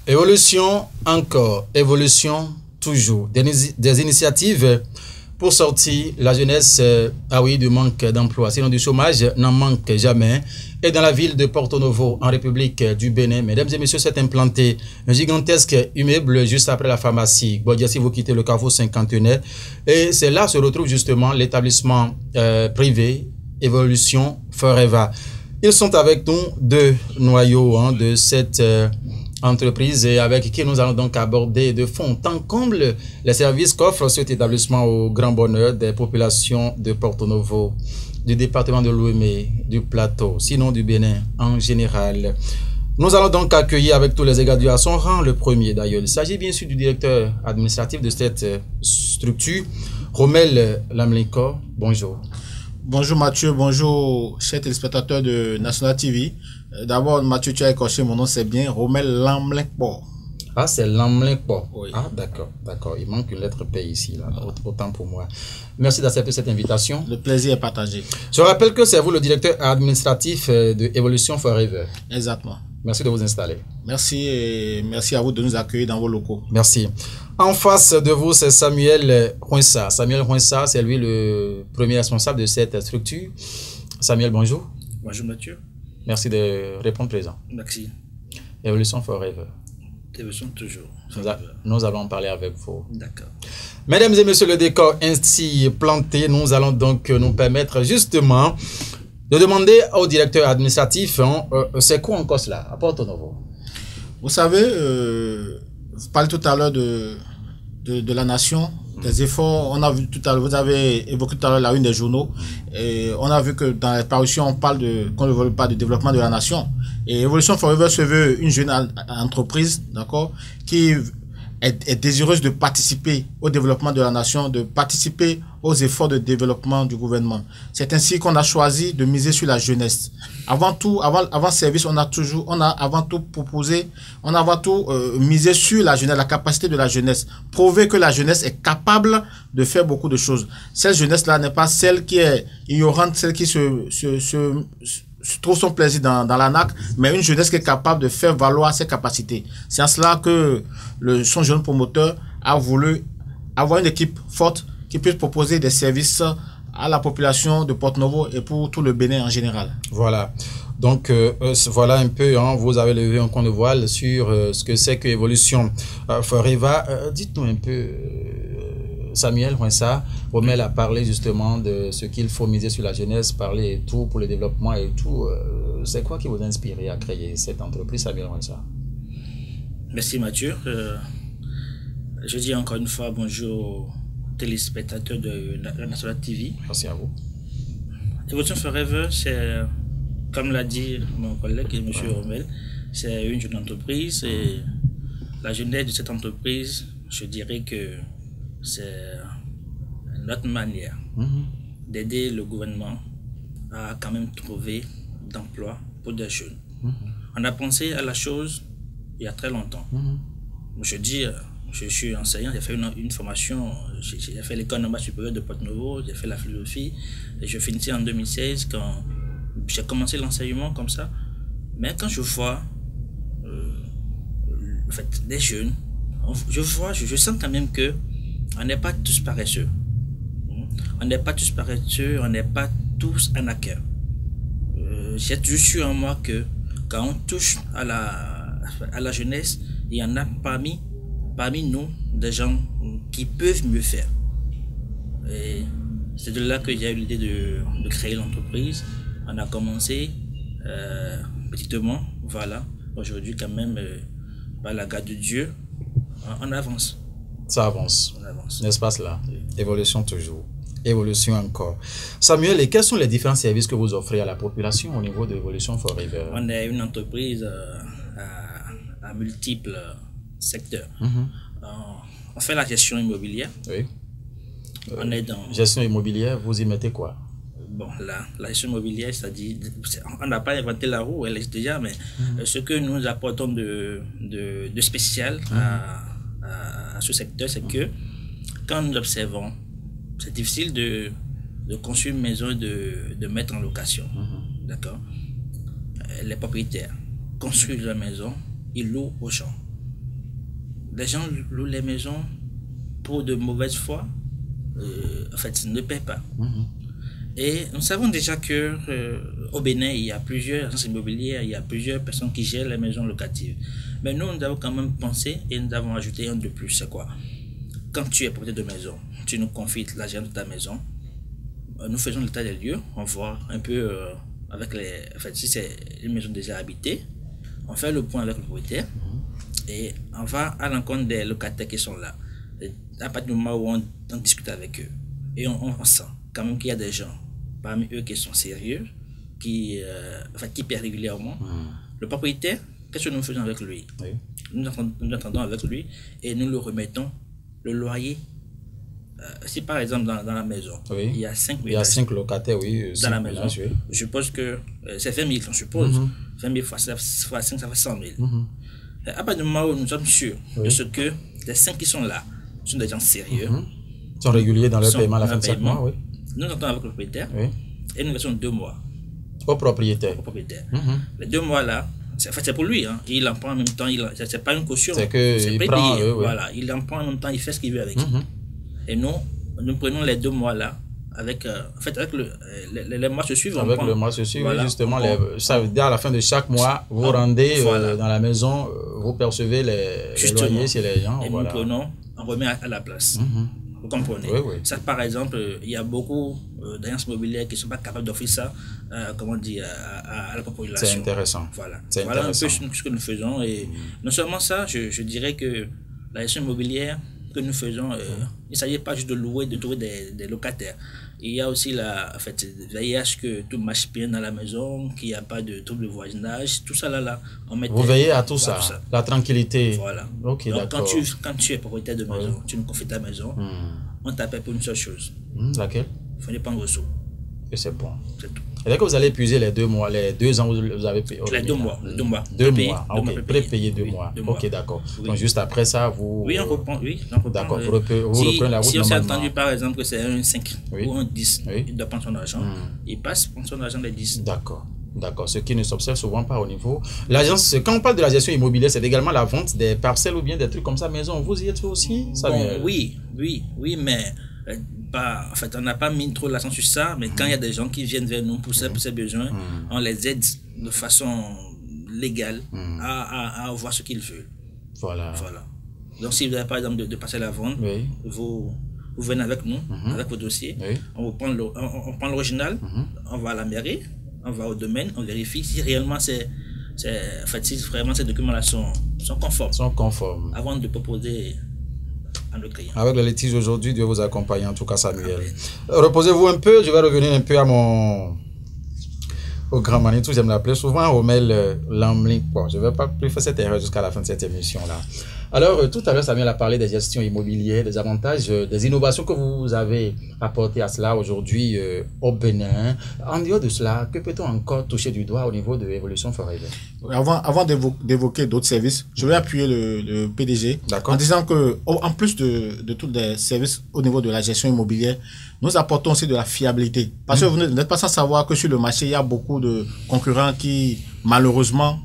Évolution encore, évolution toujours. Des initiatives pour sortir la jeunesse du manque d'emploi. Sinon du chômage n'en manque jamais. Et dans la ville de Porto Novo, en République du Bénin, mesdames et messieurs, s'est implanté un gigantesque immeuble juste après la pharmacie Gbodia si vous quittez le carrefour cinquantenaire. Et c'est là se retrouve justement l'établissement privé Evolution Forever. Ils sont avec nous deux noyaux de cette entreprise et avec qui nous allons donc aborder de fond en comble les services qu'offre cet établissement au grand bonheur des populations de Porto Novo, du département de Lomé, du plateau, sinon du Bénin en général. Nous allons donc accueillir avec tous les égards à son rang le premier d'ailleurs. Il s'agit bien sûr du directeur administratif de cette structure, Romel Lamlinko. Bonjour. Bonjour Mathieu, bonjour chers téléspectateurs de National TV. D'abord Mathieu, tu as écorché mon nom, c'est bien Romel Lamlinko. Ah, c'est Lamlinko. Oui. Ah, d'accord, d'accord. Il manque une lettre P ici, là, autant pour moi. Merci d'accepter cette invitation. Le plaisir est partagé. Je rappelle que c'est vous le directeur administratif de Evolution Forever. Exactement. Merci de vous installer. Merci et merci à vous de nous accueillir dans vos locaux. Merci. En face de vous, c'est Samuel Huinsa. Samuel Huinsa, c'est lui le premier responsable de cette structure. Samuel, bonjour. Bonjour Mathieu. Merci de répondre présent. Merci. Evolution Forever. Evolution toujours. Nous allons en parler avec vous. D'accord. Mesdames et messieurs, le décor ainsi planté, nous allons donc nous permettre justement de demander au directeur administratif, c'est quoi encore cela, à Porto Novo? Vous savez, vous parlez tout à l'heure de la nation, des efforts. On a vu tout à l'heure, vous avez évoqué tout à l'heure la une des journaux. Et on a vu que dans la parution, on parle qu'on ne veut pas de développement de la nation. Et Evolution Forever se veut une jeune entreprise, d'accord, qui est désireuse de participer au développement de la nation, de participer aux efforts de développement du gouvernement. C'est ainsi qu'on a choisi de miser sur la jeunesse. Avant tout, avant service, on a avant tout proposé, on a avant tout misé sur la jeunesse, la capacité de la jeunesse. Prouver que la jeunesse est capable de faire beaucoup de choses. Cette jeunesse-là n'est pas celle qui est ignorante, celle qui se trouve son plaisir dans l'ANAC, mais une jeunesse qui est capable de faire valoir ses capacités. C'est en cela que son jeune promoteur a voulu avoir une équipe forte qui puisse proposer des services à la population de Porto Novo et pour tout le Bénin en général. Voilà. Donc, voilà un peu, vous avez levé un coin de voile sur ce que c'est que Evolution Forever. Dites-nous un peu, Samuel Huinsa, Romel a parlé justement de ce qu'il faut miser sur la jeunesse, parler et tout pour le développement et tout. C'est quoi qui vous a inspiré à créer cette entreprise, Samuel Huinsa? Merci Mathieu. Je dis encore une fois bonjour aux téléspectateurs de la National TV. Merci à vous. Evolution Forever, c'est, comme l'a dit mon collègue et M. Romel, c'est une jeune entreprise et la jeunesse de cette entreprise, je dirais que c'est notre manière d'aider le gouvernement à quand même trouver d'emploi pour des jeunes. On a pensé à la chose il y a très longtemps. Je dis, je suis enseignant, j'ai fait une formation, j'ai fait l'école normale supérieure de Porto Novo, j'ai fait la philosophie, et je finissais en 2016 quand j'ai commencé l'enseignement comme ça. Mais quand je vois en fait, des jeunes, je sens quand même que on n'est pas tous paresseux. On n'est pas tous paresseux, on n'est pas tous arnaqueurs. J'ai toujours su en moi que quand on touche à la jeunesse, il y en a parmi nous des gens qui peuvent mieux faire. Et c'est de là que j'ai eu l'idée de créer l'entreprise. On a commencé petitement, voilà. Aujourd'hui quand même, par la grâce de Dieu, on avance. Ça avance, n'est-ce pas cela? Oui. Évolution toujours, évolution encore. Samuel, et quels sont les différents services que vous offrez à la population au niveau de Evolution Forever? On est une entreprise à multiples secteurs. On fait la gestion immobilière. Oui. On est dans... Gestion immobilière, vous y mettez quoi? Bon, la gestion immobilière, c'est-à-dire, on n'a pas inventé la roue, elle existe déjà, mais ce que nous apportons de spécial à ce secteur, c'est que quand nous observons, c'est difficile de construire une maison et de mettre en location. D'accord? Les propriétaires construisent la maison, ils louent aux gens. les gens louent les maisons pour de mauvaise foi. En fait, ne paient pas. Et nous savons déjà que au Bénin, il y a plusieurs agences immobilières, il y a plusieurs personnes qui gèrent les maisons locatives. Mais nous avons quand même pensé et nous avons ajouté un de plus. C'est quoi? Quand tu es propriétaire de maison, tu nous confies la gestion de ta maison. Nous faisons l'état des lieux, on voit un peu avec les... En fait, si c'est une maison déjà habitée, on fait le point avec le propriétaire et on va à l'encontre des locataires qui sont là. Et à partir du moment où on discute avec eux et on sent quand même qu'il y a des gens parmi eux qui sont sérieux, qui paient régulièrement. Le propriétaire, qu'est-ce que nous faisons avec lui? Nous attendons avec lui et nous le remettons le loyer. Si par exemple dans la maison, il y a 5 locataires dans la maison, je suppose que c'est 20 000, on suppose. 20 000 fois 5, ça fait 100 000. À partir du moment où nous sommes sûrs de ce que les 5 qui sont là sont des gens sérieux, sont réguliers dans leur paiement à la fin de chaque mois, nous attendons avec le propriétaire et nous laissons 2 mois au propriétaire. Les 2 mois là, c'est pour lui, hein. Il en prend en même temps, c'est pas une caution, c'est qu'il prend, voilà, il en prend en même temps, il fait ce qu'il veut avec. Et nous prenons les 2 mois là avec avec les mois se suivent. Avec le mois se suivent, justement, ça veut dire à la fin de chaque mois, vous rendez dans la maison, vous percevez les loyers chez les gens. Et nous prenons, on remet à la place. Vous comprenez? Ça, par exemple, il y a beaucoup d'agences immobilières qui ne sont pas capables d'offrir ça à la population. C'est intéressant. Voilà un peu ce que nous faisons. Et non seulement ça, je dirais que la gestion immobilière que nous faisons, il ne s'agit pas juste de louer, de trouver des locataires. Il y a aussi veiller à ce que tout marche bien dans la maison, qu'il n'y a pas de trouble de voisinage, tout ça là. Vous veillez à tout ça, la tranquillité. Voilà. Ok, donc quand tu es propriétaire de maison, tu nous confies ta maison, on t'appelle pour une seule chose. Laquelle? Il faut ne pas en sous. Et c'est bon. C'est tout. Et dès que vous allez épuiser les 2 mois, les 2 ans, vous avez payé. Les 2 mois. 2 mois. 2 mois. Ok, prépayé 2 mois. Ok, d'accord. Donc juste après ça, vous. Oui, on reprend. D'accord, vous reprenez la route. Si on s'est entendu par exemple que c'est un 5 ou un 10, il doit prendre son argent. Il passe prendre son argent les 10. D'accord. Ce qui ne s'observe souvent pas au niveau. L'agence, quand on parle de la gestion immobilière, c'est également la vente des parcelles ou bien des trucs comme ça, maison. Vous y êtes aussi? Oui, mais. En fait, on n'a pas mis trop l'accent sur ça, mais quand il y a des gens qui viennent vers nous pour ces besoins, on les aide de façon légale à voir ce qu'ils veulent. Voilà. Donc, si vous avez par exemple de passer la vente, vous venez avec nous, avec vos dossiers, on prend l'original, on va à la mairie, on va au domaine, on vérifie si réellement si vraiment ces documents-là sont conformes. Avant de proposer à nos clients. Avec le litige aujourd'hui, Dieu vous accompagne en tout cas, Samuel. Reposez-vous un peu, je vais revenir un peu au grand Manitou, j'aime l'appeler souvent, Romel Lamlin. Bon, je ne vais pas plus faire cette erreur jusqu'à la fin de cette émission-là. Alors, tout à l'heure, Samuel a parlé des gestions immobilières, des avantages, des innovations que vous avez apportées à cela aujourd'hui au Bénin. En dehors de cela, que peut-on encore toucher du doigt au niveau de Evolution Forever? Avant d'évoquer d'autres services, je vais appuyer le PDG en disant que, en plus de tous les services au niveau de la gestion immobilière, nous apportons aussi de la fiabilité. Parce que vous n'êtes pas sans savoir que sur le marché, il y a beaucoup de concurrents qui, malheureusement,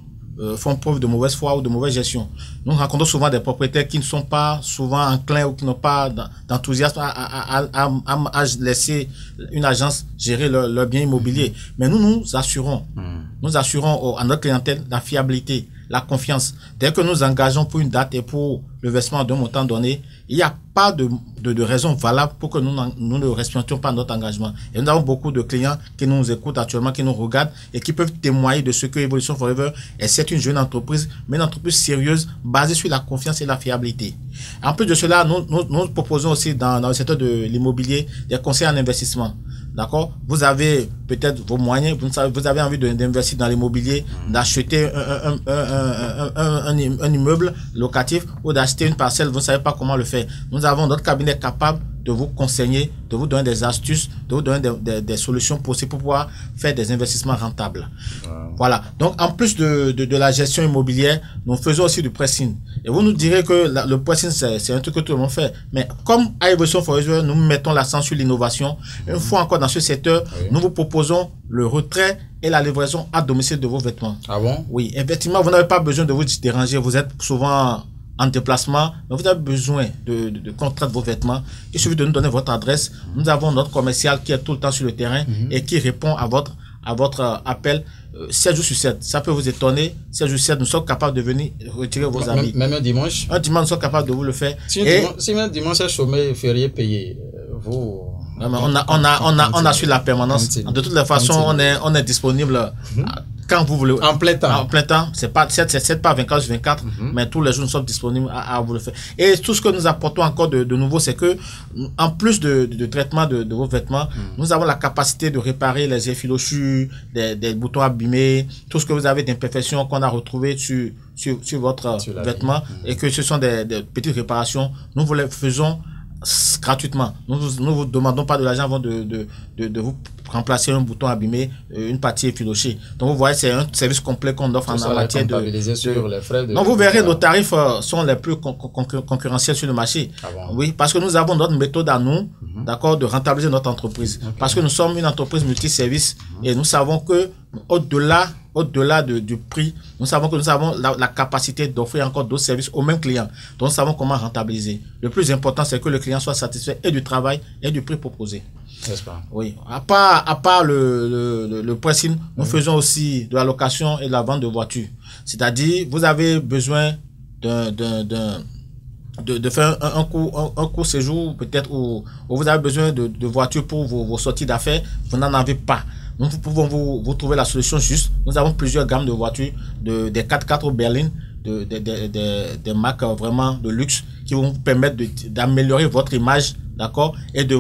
font preuve de mauvaise foi ou de mauvaise gestion. Nous rencontrons souvent des propriétaires qui ne sont pas souvent enclins ou qui n'ont pas d'enthousiasme à laisser une agence gérer leur bien immobilier. Mais nous assurons à notre clientèle la fiabilité, la confiance. Dès que nous engageons pour une date et pour le versement d'un montant donné, il n'y a pas de raison valable pour que nous ne respections pas notre engagement. Et nous avons beaucoup de clients qui nous écoutent actuellement, qui nous regardent et qui peuvent témoigner de ce que Evolution Forever est. C'est une jeune entreprise, mais une entreprise sérieuse basée sur la confiance et la fiabilité. En plus de cela, nous proposons aussi dans le secteur de l'immobilier des conseils en investissement. D'accord? Vous avez peut-être vos moyens, vous avez envie d'investir dans l'immobilier, d'acheter un immeuble locatif ou d'acheter une parcelle, vous ne savez pas comment le faire. Nous avons notre cabinet capable de vous conseiller, de vous donner des astuces, de vous donner des solutions possibles pour pouvoir faire des investissements rentables. Voilà. Donc, en plus de la gestion immobilière, nous faisons aussi du pressing. Et vous nous direz que le pressing, c'est un truc que tout le monde fait. Mais comme à Evolution Forever, nous mettons l'accent sur l'innovation. Une fois encore dans ce secteur, nous vous proposons le retrait et la livraison à domicile de vos vêtements. Ah bon? Oui. Effectivement, vous n'avez pas besoin de vous déranger. Vous êtes souvent en déplacement, mais vous avez besoin de contraindre vos vêtements, il suffit de nous donner votre adresse. Nous avons notre commercial qui est tout le temps sur le terrain et qui répond à votre appel 7 jours sur 7. Ça peut vous étonner. 7 jours sur 7, nous sommes capables de venir retirer vos amis. Même un dimanche? Un dimanche, nous sommes capables de vous le faire. Si un dimanche est chômé, férié payé, vous... On a sur la permanence. De toutes les façons, on est disponible quand vous voulez. En plein temps. En plein temps. C'est pas 24 sur 24, mais tous les jours, nous sommes disponibles à vous le faire. Et tout ce que nous apportons encore de nouveau, c'est que, en plus de traitement de vos vêtements, nous avons la capacité de réparer les effilochures, des boutons abîmés, tout ce que vous avez d'imperfections qu'on a retrouvé sur votre vêtement, et que ce sont des petites réparations. Nous vous les faisons gratuitement. Nous vous demandons pas de l'argent avant de vous remplacer un bouton abîmé, une partie effilochée. Donc vous voyez, c'est un service complet qu'on offre en matière sur les frais de... Donc vous verrez, nos tarifs sont les plus concurrentiels sur le marché. Ah bon? Oui, parce que nous avons notre méthode à nous, d'accord, de rentabiliser notre entreprise. Parce que nous sommes une entreprise multiservice et nous savons que au-delà du prix, nous savons que nous avons la capacité d'offrir encore d'autres services aux mêmes clients. Donc nous savons comment rentabiliser. Le plus important, c'est que le client soit satisfait et du travail et du prix proposé. N'est-ce pas? Oui. À part le pricing, nous faisons aussi de la location et de la vente de voitures. C'est-à-dire, vous avez besoin de faire un court séjour, peut-être, où vous avez besoin de voitures pour vos sorties d'affaires, vous n'en avez pas. Nous pouvons vous trouver la solution juste. Nous avons plusieurs gammes de voitures, des 4x4 berlines, des marques vraiment de luxe qui vont vous permettre d'améliorer votre image, d'accord, et de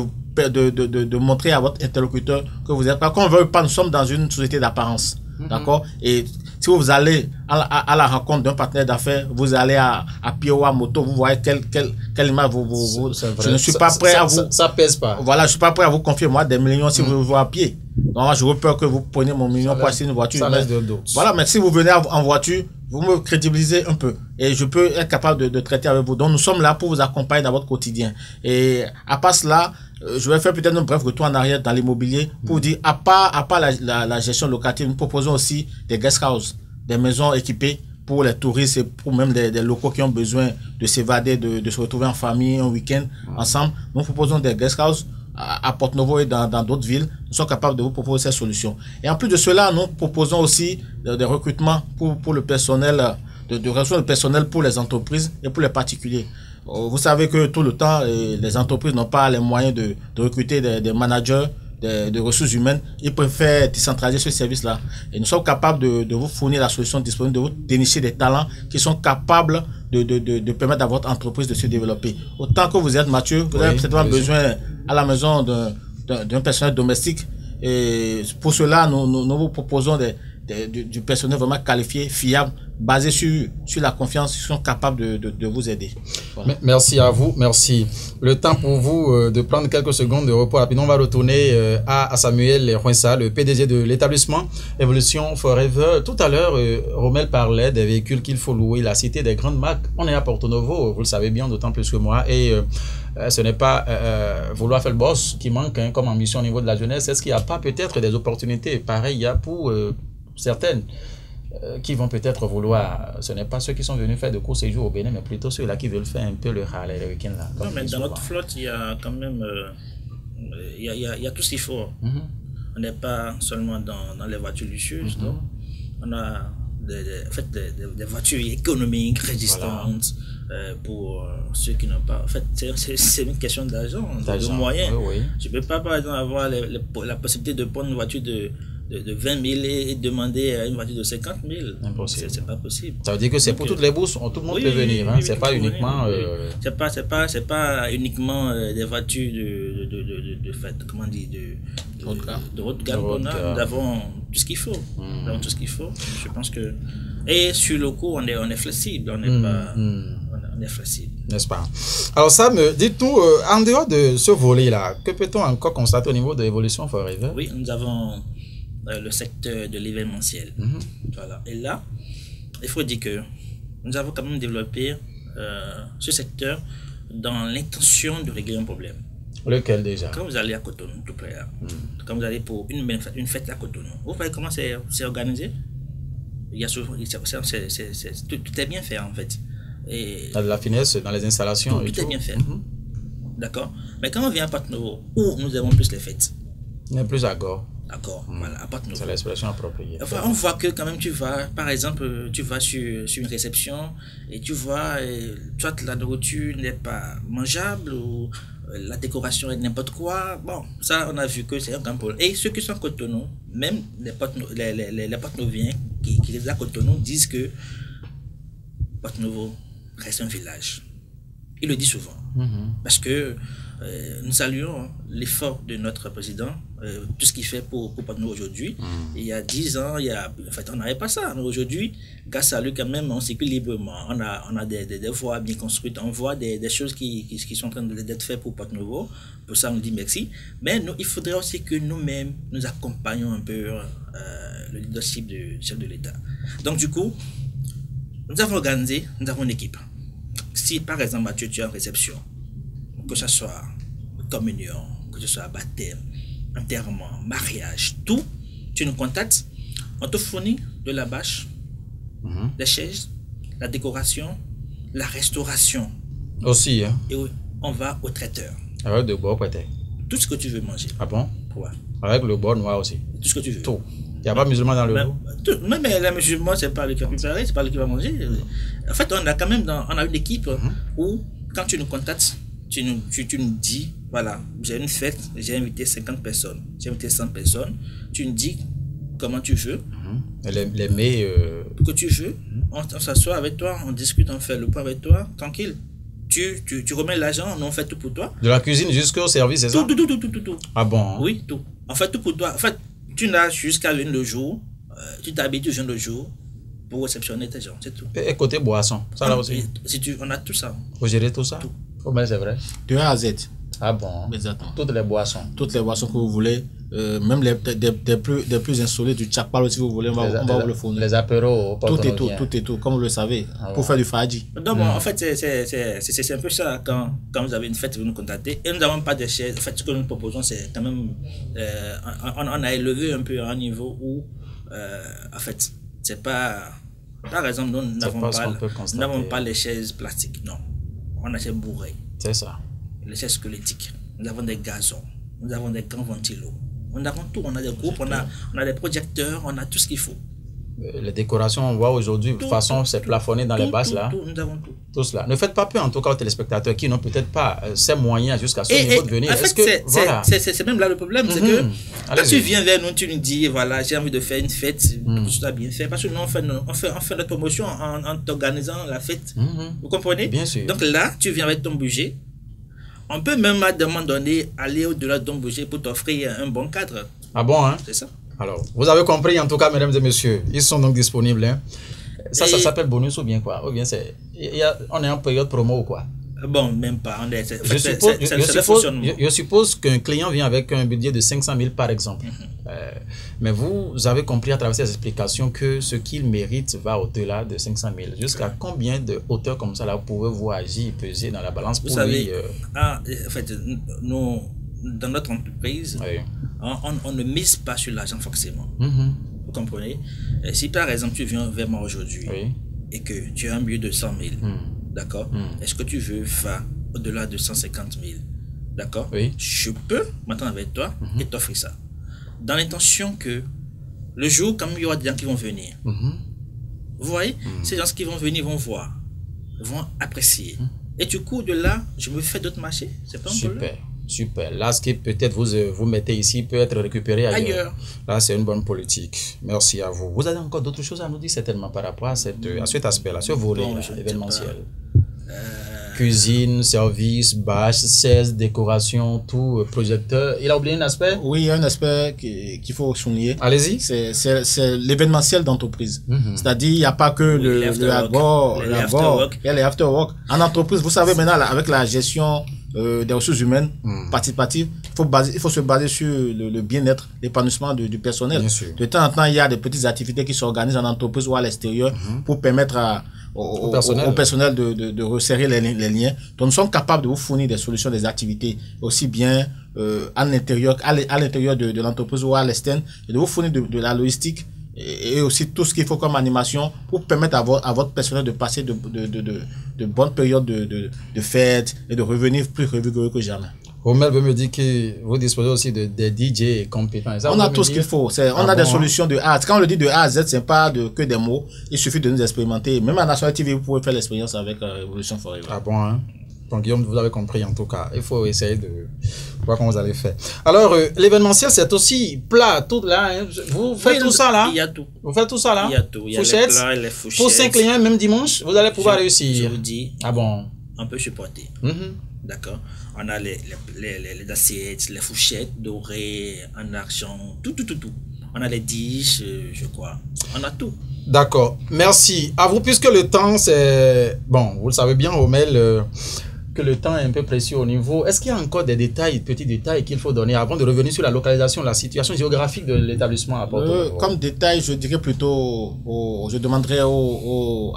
montrer à votre interlocuteur que vous êtes pas, qu'on ne veut pas, nous sommes dans une société d'apparence, d'accord, et si vous allez à la rencontre d'un partenaire d'affaires, vous allez à pied ou à moto, vous voyez quelle image je ne suis pas prêt à vous... Ça pèse pas. Voilà, je suis pas prêt à vous confier, moi, des millions si vous voyez à pied. Donc, moi, je veux peur que vous preniez mon million pour acheter une voiture. Voilà, mais si vous venez en voiture, vous me crédibilisez un peu. Et je peux être capable de traiter avec vous. Donc, nous sommes là pour vous accompagner dans votre quotidien. Et à part cela, je vais faire peut-être un bref retour en arrière dans l'immobilier pour vous dire, à part la gestion locative, nous proposons aussi des guest houses, des maisons équipées pour les touristes et pour même des locaux qui ont besoin de s'évader, de se retrouver en famille un week-end ensemble. Nous proposons des guest houses à Porto-Novo et dans d'autres villes. Nous sommes capables de vous proposer ces solutions. Et en plus de cela, nous proposons aussi des recrutements pour le personnel, de recrutement de personnel pour les entreprises et pour les particuliers. Vous savez que tout le temps, les entreprises n'ont pas les moyens de recruter des managers, de ressources humaines. Ils préfèrent décentraliser ce service-là. Et nous sommes capables de vous fournir la solution disponible, de vous dénicher des talents qui sont capables de permettre à votre entreprise de se développer. Autant que vous êtes mature, vous avez peut-être besoin à la maison d'un personnel domestique. Et pour cela, nous vous proposons du personnel vraiment qualifié, fiable, basé sur la confiance, qui sont capables de vous aider. Voilà. Merci à vous, merci. Le temps pour vous de prendre quelques secondes de repos. Rapidement, on va retourner à Samuel Rouensa, le PDG de l'établissement Evolution Forever. Tout à l'heure, Romel parlait des véhicules qu'il faut louer, la cité des grandes marques. On est à Porto-Novo, vous le savez bien, d'autant plus que moi. Et ce n'est pas vouloir faire le boss qui manque comme ambition au niveau de la jeunesse. Est-ce qu'il n'y a pas peut-être des opportunités pareilles? Il y a pour certaines qui vont peut-être vouloir, ce n'est pas ceux qui sont venus faire de courts séjours au Bénin, mais plutôt ceux-là qui veulent faire un peu le rallye, le week-end là. Non, mais dans notre flotte, il y a quand même il y a tout ce qu'il faut. On n'est pas seulement dans les voitures luxueuses, non? On a des voitures économiques, résistantes, pour ceux qui n'ont pas. En fait, c'est une question d'argent, de moyens. Oui. Je ne peux pas, par exemple, avoir la possibilité de prendre une voiture de 20 000 et demander une voiture de 50 000. Impossible. C'est pas possible. Ça veut dire que c'est pour toutes les bourses, tout le monde peut venir. Hein? C'est pas uniquement. C'est pas uniquement des voitures de fait, comment dire, de haute gamme qu'on a. Nous avons tout ce qu'il faut. Nous avons tout ce qu'il faut. Je pense que. Et sur le coup, on est flexible. On n'est pas. On est flexible. N'est-ce pas? Alors, Sam, dites-nous, en dehors de ce volet-là, que peut-on encore constater au niveau de l'évolution Forever? Oui, nous avons le secteur de l'événementiel. Voilà. Et là, il faut dire que nous avons quand même développé ce secteur dans l'intention de régler un problème. Lequel déjà? Quand vous allez à Cotonou, tout près là, quand vous allez pour une fête à Cotonou, vous voyez comment c'est organisé? Il y a souvent, tout est bien fait en fait. Et de la finesse dans les installations. tout est bien fait. D'accord. Mais quand on vient à Porto-Novo, où nous avons plus les fêtes, On n'est plus à Gore. d'accord, voilà, à Porto-Novo. C'est l'expression appropriée. Enfin, on voit que quand même tu vas, par exemple, tu vas sur une réception et tu vois, soit la nourriture n'est pas mangeable ou la décoration est n'importe quoi. Bon, ça on a vu que c'est un grand problème. Et ceux qui sont Cotonou, même les Porto-Noviens qui résident à Cotonou disent que Porto-Novo reste un village. Il le dit souvent. Parce que nous saluons l'effort de notre président, tout ce qu'il fait pour nous aujourd'hui. Il y a 10 ans, en fait, on n'avait pas ça. Mais aujourd'hui, grâce à lui, quand même, on circule librement. On a des voies bien construites. On voit des choses qui sont en train d'être faites pour Porto-Novo. Pour ça, on dit merci. Mais nous, il faudrait aussi que nous-mêmes, nous accompagnions un peu le leadership du chef de l'État. Donc, du coup, nous avons organisé, nous avons une équipe. Si, par exemple, Mathieu, tu es en réception, que ce soit communion, que ce soit baptême, enterrement, mariage, tout, tu nous contactes, on te fournit de la bâche, les chaises, la décoration, la restauration. Aussi, hein? Et oui, on va au traiteur. Avec de bois peut-être. Tout ce que tu veux manger. Ah bon? Ouais. Avec le bois noir aussi. Tout ce que tu veux. Tout. Il n'y a pas musulman dans le lot. Mais les musulmans, c'est pas le qui va préparer, c'est pas le qui va manger. En fait, on a quand même on a une équipe où, quand tu nous contactes, tu nous dis, voilà, j'ai une fête, j'ai invité 50 personnes, j'ai invité 100 personnes, tu nous dis comment tu veux. Les mets... Que tu veux, on s'assoit avec toi, on discute, on fait le point avec toi, tranquille. Tu remets l'argent, on fait tout pour toi. De la cuisine jusqu'au service, c'est ça? Tout. Ah bon? Oui, tout. On fait tout pour toi. En fait, tu n'as jusqu'à venir le jour, tu t'habilles, tu viens le jour pour réceptionner tes gens, c'est tout. Et côté boisson, ça là aussi? On a tout ça. Vous gérez tout ça? Tout. Oh ben c'est vrai. De A à Z. Ah bon? Exactement. Toutes les boissons. Toutes les boissons que vous voulez, même des plus insolites, du tchakpalo si vous voulez, on va vous le fournir. Les apéros, tout est tout, comme vous le savez, pour faire du fadji. Donc bon, en fait, c'est un peu ça quand vous avez une fête, vous nous contactez. Et nous n'avons pas de chaises. En fait, ce que nous proposons, c'est quand même, on a élevé un peu à un niveau où, en fait, c'est pas, par exemple, nous n'avons pas les chaises plastiques, non. On a des bourrées. C'est ça. Les chaises squelettiques. Nous avons des gazons. Nous avons des grands ventilos. Nous avons tout. On a des groupes, on a des projecteurs, on a tout ce qu'il faut. Les décorations, on voit aujourd'hui, de toute façon, c'est plafonné dans les bases là. Nous avons tout. Tout cela. Ne faites pas peur, en tout cas, aux téléspectateurs qui n'ont peut-être pas ces moyens jusqu'à ce niveau de venir. En fait, c'est même là le problème, c'est que quand tu viens vers nous, tu nous dis, voilà, j'ai envie de faire une fête, tout ça bien fait. Parce que nous, on fait notre promotion en t'organisant la fête. Vous comprenez? Bien sûr. Donc là, tu viens avec ton budget. On peut même à un moment donné aller au-delà de ton budget pour t'offrir un bon cadre. Ah bon, hein? C'est ça. Alors, vous avez compris en tout cas, mesdames et messieurs, ils sont donc disponibles. Hein. Ça s'appelle bonus ou bien quoi? Ou bien on est en période promo ou quoi? Bon, même pas. Je suppose qu'un client vient avec un budget de 500 000 par exemple. Mais vous avez compris à travers ces explications que ce qu'il mérite va au-delà de 500 000. Jusqu'à combien de hauteur comme ça là pouvez-vous agir, peser dans la balance pour lui en fait, nous, dans notre entreprise, on ne mise pas sur l'argent forcément. Vous comprenez? Si par exemple tu viens vers moi aujourd'hui et que tu as un budget de 100 000, d'accord? Est-ce que tu veux faire au-delà de 150 000? D'accord? Oui. Je peux m'entendre avec toi et t'offrir ça. Dans l'intention que le jour, comme il y aura des gens qui vont venir, vous voyez, ces gens qui vont venir vont voir, vont apprécier. Et du coup, de là, je me fais d'autres marchés. C'est pas un problème. Super. Là, ce qui peut-être vous mettez ici peut être récupéré ailleurs. Là, c'est une bonne politique. Merci à vous. Vous avez encore d'autres choses à nous dire certainement par rapport à cet aspect-là, ce volet événementiel. Cuisine, service, bâche, 16, décoration, tout, projecteur. Il a oublié un aspect? Oui, il y a un aspect qu'il faut souligner. Allez-y. C'est l'événementiel d'entreprise. C'est-à-dire, il n'y a pas que le after-work, il y a les after-work. En entreprise, vous savez maintenant, avec la gestion des ressources humaines participatives, il faut se baser sur le bien-être, l'épanouissement du personnel. De temps en temps, il y a des petites activités qui s'organisent en entreprise ou à l'extérieur pour permettre au personnel de resserrer les liens. Donc nous sommes capables de vous fournir des solutions, des activités aussi bien à l'intérieur de l'entreprise ou à l'externe, et de vous fournir de la logistique et aussi tout ce qu'il faut comme animation pour permettre à votre personnel de passer de bonnes périodes de fêtes et de revenir plus revigoreux que jamais. Romel veut me dire que vous disposez aussi de DJ compétents. On a tout ce qu'il faut. On a des solutions de A. Quand on le dit de A à Z, c'est pas que des mots. Il suffit de nous expérimenter. Même à National TV, vous pouvez faire l'expérience avec Evolution Forever. Ah bon, hein? Donc Guillaume, vous avez compris en tout cas. Il faut essayer de voir comment vous allez faire. Alors, l'événementiel, c'est aussi plat, tout là. Hein? Vous faites tout ça là? Il y a tout. Vous faites tout ça là? Il y a tout. Il y a les plats, les fourchettes. Pour 5 clients, même dimanche, vous allez pouvoir réussir. Je vous dis. Ah bon? On peut supporter. D'accord. On a les assiettes, les fourchettes dorées, en argent, tout. On a les dishes, je crois. On a tout. D'accord. Merci. À vous, puisque le temps, c'est... Bon, vous le savez bien, Romel, que le temps est un peu précieux au niveau... Est-ce qu'il y a encore des détails, petits détails qu'il faut donner avant de revenir sur la localisation, la situation géographique de l'établissement à Porto-Novo? Comme détail, je dirais plutôt... je demanderais aux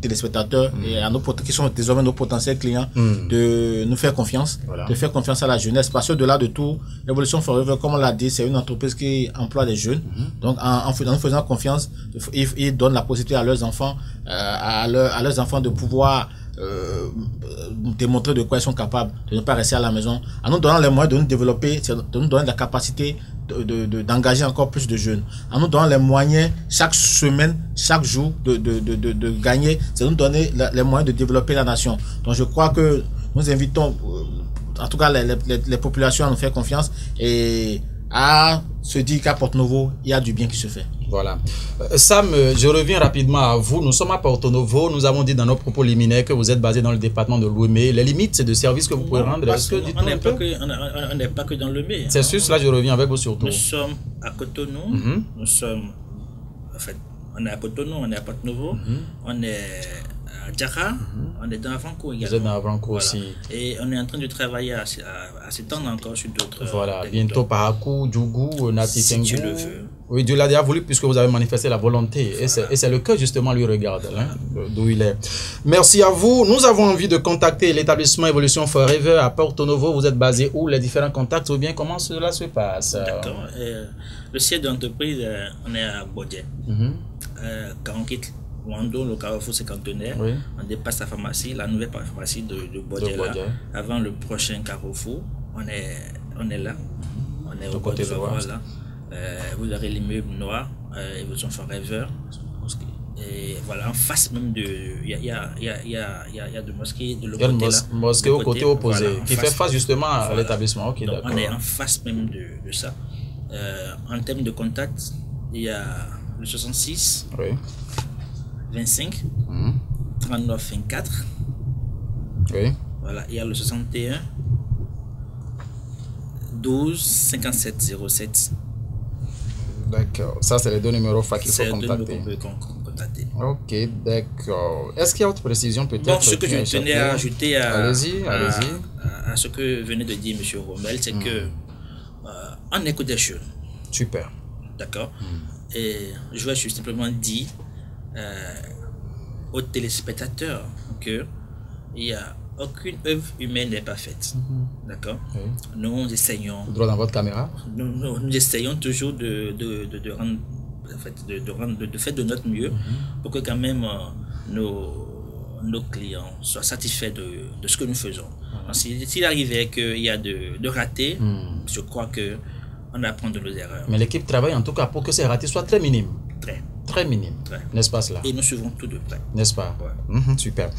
téléspectateurs et à qui sont désormais nos potentiels clients de nous faire confiance, de faire confiance à la jeunesse. Parce que au-delà de tout, Evolution Forever, comme on l'a dit, c'est une entreprise qui emploie des jeunes. Donc, en nous faisant confiance, ils donnent la possibilité à leurs enfants, à leurs enfants de pouvoir... démontrer de quoi ils sont capables, de ne pas rester à la maison, en nous donnant les moyens de nous développer, de nous donner la capacité d'engager encore plus de jeunes, en nous donnant les moyens chaque semaine, chaque jour de gagner, c'est nous donner les moyens de développer la nation. Donc je crois que nous invitons en tout cas les populations à nous faire confiance et à se dire qu'à Porto-Novo, il y a du bien qui se fait. Voilà. Sam, je reviens rapidement à vous. Nous sommes à Porto-Novo. Nous avons dit dans nos propos liminaires que vous êtes basé dans le département de Lomé. Les limites de services que vous pouvez rendre, est-ce que on n'est pas que dans Lomé. C'est sûr, là je reviens avec vous surtout. Nous sommes à Cotonou. Nous sommes... En fait, on est à Cotonou, on est à Porto-Novo. On est à Djara. On est dans Avranco également. Vous êtes dans Avranco aussi. Et on est en train de travailler à s'étendre encore sur d'autres... Voilà, bientôt Parakou, Djougou, Nati Senghou. Si tu le veux. Oui, Dieu l'a déjà voulu puisque vous avez manifesté la volonté. Voilà. Et c'est le cœur justement lui regarde, hein, d'où il est. Merci à vous. Nous avons envie de contacter l'établissement Evolution Forever à Porto-Novo. Vous êtes basé où? Les différents contacts ou bien comment cela se passe? D'accord. Le siège de l'entreprise, on est à Bodje. Quand on quitte Wando, le carrefour cinquantenaire, on dépasse la pharmacie, la nouvelle pharmacie de Bodje là. Avant le prochain carrefour, on est là. On est au côté de là. Vous aurez l'immeuble noir, Evolution Forever. Et voilà, en face même de... Il y a de mosquées de l'autre côté là. Mosquée au côté opposé, voilà, qui fait face justement à l'établissement. Okay, donc on est en face même de ça. En termes de contact, il y a le 66, 25, 39, 24. Voilà, il y a le 61, 12, 57, 07. D'accord. Ça, c'est les deux numéros qu'il faut contacter. Ok, d'accord. Est-ce qu'il y a autre précision peut-être? Bon, ce que je tenais à ajouter à ce que venait de dire M. Romel, c'est que on écoute des choses. Super. D'accord. Et je vais juste simplement dire aux téléspectateurs que il y a aucune œuvre humaine n'est pas faite. D'accord. Nous essayons. Droit dans votre caméra. Nous essayons toujours de rendre, en fait, de faire de notre mieux pour que quand même nos clients soient satisfaits de ce que nous faisons. S'il arrivait qu'il y a de ratés, je crois que on apprend de nos erreurs. Mais l'équipe travaille en tout cas pour que ces ratés soient très minimes. Très minime, n'est-ce pas cela? Et nous suivons tout de près. N'est-ce pas? Super.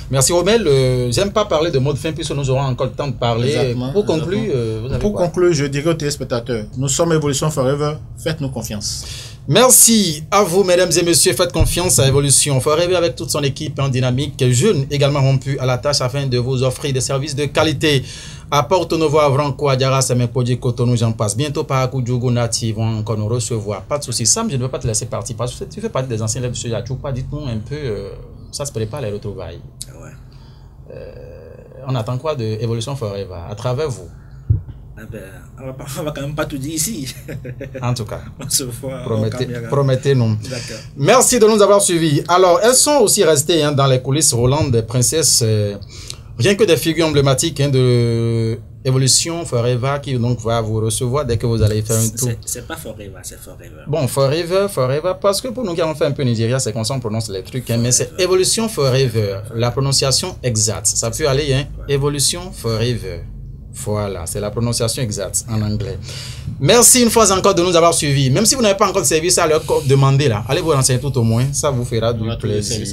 Merci Romel. J'aime pas parler de mot de fin puisque nous aurons encore le temps de parler. Exactement, pour conclure, pour conclure, je dirais aux téléspectateurs, nous sommes Evolution Forever, faites-nous confiance. Merci à vous, mesdames et messieurs. Faites confiance à Evolution Forever avec toute son équipe en dynamique, jeune également rompue à la tâche afin de vous offrir des services de qualité. À Porto-Novo, Avranco, Djara, Semekodji, Cotonou, j'en passe. Bientôt, Parakou, Djougou, Nati vont encore nous recevoir. Pas de souci. Sam, je ne veux pas te laisser partir parce que tu fais partie des anciens élèves de M. Yachoupa. Dites-nous un peu, ça se prépare les retrouvailles. On attend quoi de Evolution Forever à travers vous? On va quand même pas tout dire ici. En tout cas, on se voit. Promettez-nous. Merci de nous avoir suivis. Alors, elles sont aussi restées dans les coulisses roulantes des princesses. Rien que des figures emblématiques de Evolution Forever qui donc va vous recevoir dès que vous allez faire un tour. C'est pas Forever, c'est Forever. Bon, Forever, parce que pour nous qui avons fait un peu Nigeria, c'est comme ça on prononce les trucs, hein, mais c'est Evolution Forever, la prononciation exacte. Ça peut aller, hein, Evolution Forever. Voilà, c'est la prononciation exacte en anglais. Merci une fois encore de nous avoir suivis. Même si vous n'avez pas encore de service à leur demander là, allez vous renseigner tout au moins, ça vous fera du plaisir.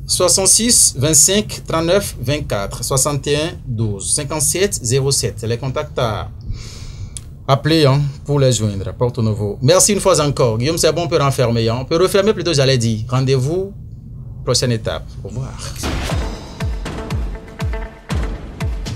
66 25 39 24 61 12 57 07. Les contacts à appeler hein, pour les joindre. Porto Novo. Merci une fois encore. Guillaume, c'est bon, on peut renfermer. Hein. On peut refermer plutôt, j'allais dire. Rendez-vous, prochaine étape. Au revoir.